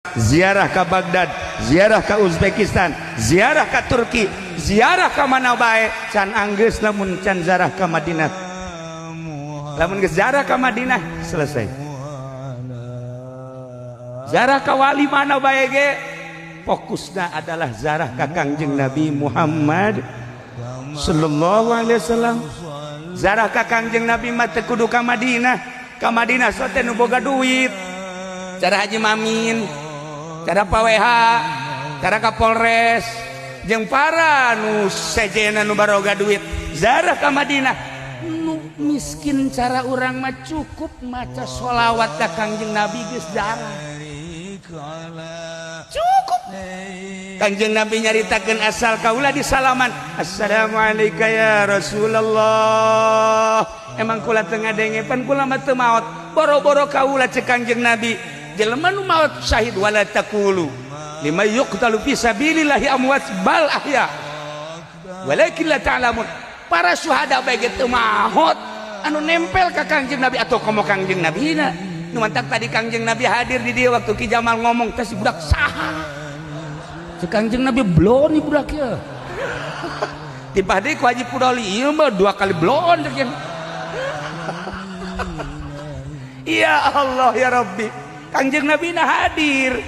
ziarah ke Baghdad, ziarah ke Uzbekistan, ziarah ke Turki, ziarah ke mana bae, can anggeus lamun can ziarah ke Madinah. Lamun geus ziarah ke Madinah selesai. Ziarah ke wali mana bae ge fokusna adalah ziarah ka Kangjeng Nabi Muhammad sallallahu alaihi wasallam. Ziarah ka Kangjeng Nabi mah teu kudu ka Madinah. Ka Madinah so teh nu boga duit. Cara Haji Mamin, cara Pak WH, cara Kapolres, jeung para nu sejena nu baroga duit. Ziarah ka Madinah. Nu miskin cara urang mah cukup maca sholawat ka Kangjeng Nabi geus ziarah. Cukup. Kangjeng Nabi nyaritakeun asal kaula di salaman, assalamualaikum ya Rasulullah. Emang kula teu ngadengepan kula mah teu maot. Boro-boro kaula cek Kangjeng Nabi, jelema nu maot syahid wala taqulu lima yuqtalu fi sabilillahi amwat bal ahya walakin la ta'lamun. Para syuhada bae ge teu maot anu nempel ka Kangjeng Nabi atau komo Kangjeng Nabina. Nu mantak tadi Kangjeng Nabi hadir di dia waktu Ki Jamal ngomong teh si budak saha. Si Kangjeng Nabi blon ni budak ya. Tiba deui ku Haji Pudoli ieu mah 2 kali blon teh. Ya Allah ya Rabbi. Kangjeng Nabi hadir.